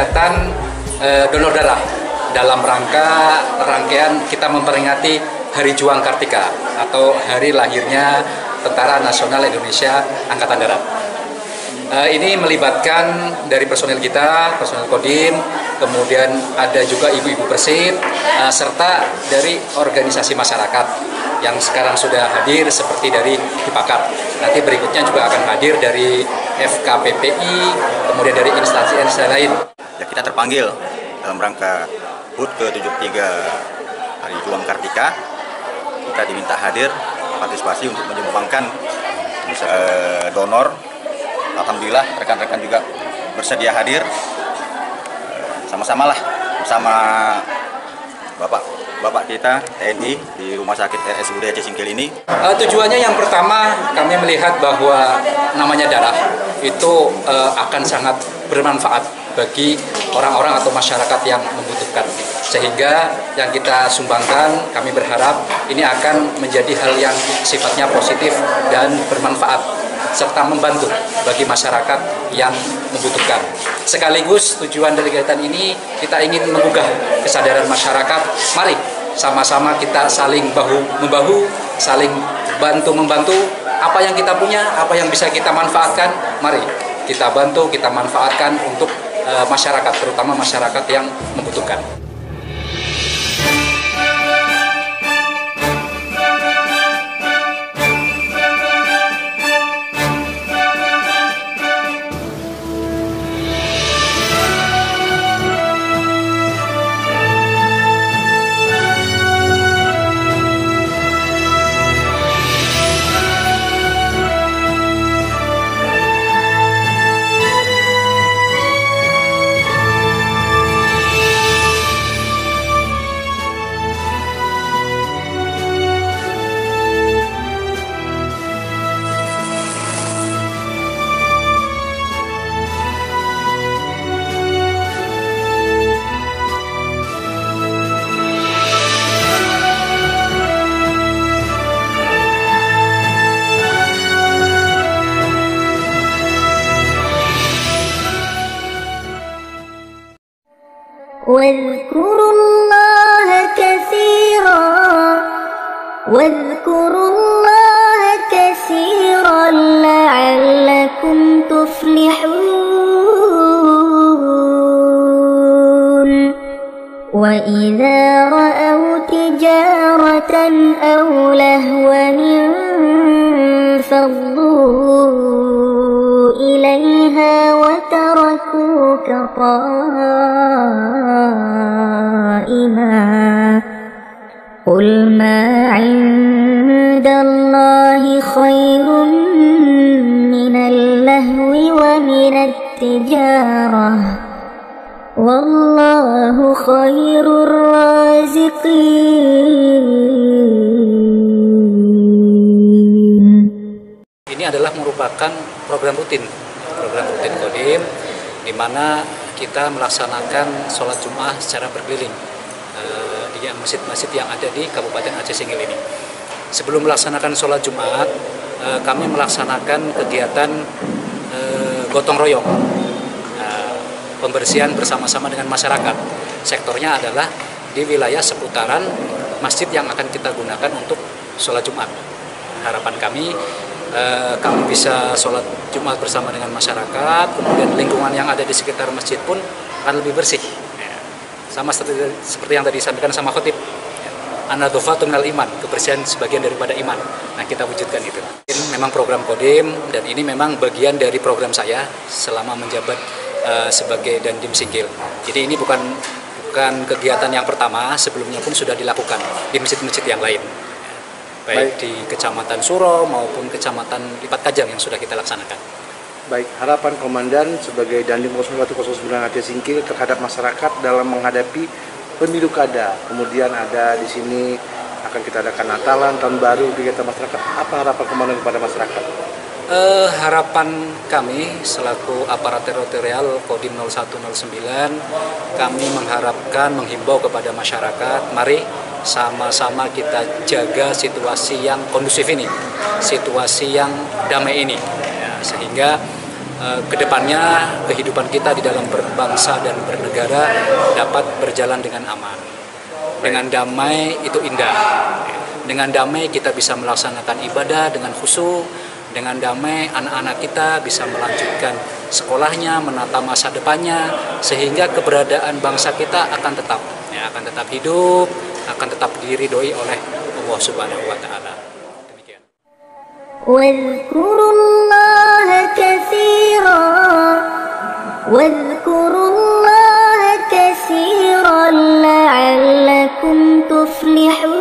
kegiatan donor darah dalam rangkaian kita memperingati Hari Juang Kartika atau hari lahirnya Tentara Nasional Indonesia Angkatan Darat. Ini melibatkan dari personel kita, personel Kodim, kemudian ada juga ibu-ibu Persib, serta dari organisasi masyarakat yang sekarang sudah hadir seperti dari Hipakat. Nanti berikutnya juga akan hadir dari FKPPI, kemudian dari instansi-instansi lain. Ya, kita terpanggil dalam rangka HUT ke-73 Hari Juang Kartika. Kita diminta hadir partisipasi untuk menyumbangkan donor. Alhamdulillah rekan-rekan juga bersedia hadir. Sama-sama lah bersama Bapak kita TNI di Rumah Sakit RSUD Aceh Singkil ini. Tujuannya yang pertama, kami melihat bahwa namanya darah itu akan sangat bermanfaat bagi orang-orang atau masyarakat yang membutuhkan. Sehingga yang kita sumbangkan, kami berharap ini akan menjadi hal yang sifatnya positif dan bermanfaat, serta membantu bagi masyarakat yang membutuhkan. Sekaligus tujuan dari kegiatan ini kita ingin menggugah kesadaran masyarakat. Mari sama-sama kita saling bahu-membahu, saling bantu-membantu. Apa yang kita punya, apa yang bisa kita manfaatkan, mari kita bantu, kita manfaatkan untuk masyarakat, terutama masyarakat yang membutuhkan. واذكروا الله كثيرا لعلكم تفلحون وإذا رأوا تجارة أو لهوا انفضوا إليها وتركوك قائما قل ما عند الله خير من اللهو ومن التجارة والله خير الرازقين. Ini adalah merupakan program rutin Kodim, di mana kita melaksanakan sholat Jumat secara berkeliling di masjid-masjid yang ada di Kabupaten Aceh Singkil ini. Sebelum melaksanakan sholat Jumat, kami melaksanakan kegiatan gotong royong, pembersihan bersama-sama dengan masyarakat. Sektornya adalah di wilayah seputaran masjid yang akan kita gunakan untuk sholat Jumat. Harapan kami bisa sholat Jumat bersama dengan masyarakat, kemudian lingkungan yang ada di sekitar masjid pun akan lebih bersih. Sama seperti yang tadi disampaikan sama khotib, an-nadzafatun minal iman, kebersihan sebagian daripada iman. Nah, kita wujudkan itu. Ini memang program Kodim, dan ini memang bagian dari program saya selama menjabat sebagai Dandim Singkil. Jadi ini bukan kegiatan yang pertama, sebelumnya pun sudah dilakukan di masjid-masjid yang lain. Baik di Kecamatan Suro maupun Kecamatan Lipat Kajang yang sudah kita laksanakan. Baik, harapan Komandan sebagai Dandim 0109 Aceh Singkil terhadap masyarakat dalam menghadapi pemilu kada. Kemudian ada di sini akan kita adakan Natalan, Tahun Baru, kegiatan masyarakat. Apa harapan Komandan kepada masyarakat? Harapan kami selaku aparat teritorial Kodim 0109, kami menghimbau kepada masyarakat, mari sama-sama kita jaga situasi yang kondusif ini, situasi yang damai ini, ya, sehingga kedepannya kehidupan kita di dalam berbangsa dan bernegara dapat berjalan dengan aman. Dengan damai itu indah. Dengan damai kita bisa melaksanakan ibadah dengan khusyuk. Dengan damai anak-anak kita bisa melanjutkan sekolahnya, menata masa depannya, sehingga keberadaan bangsa kita akan tetap hidup, akan tetap diridhoi oleh Allah Subhanahu wa taala. Demikian. واذكروا الله كثيرا لعلكم تفلحون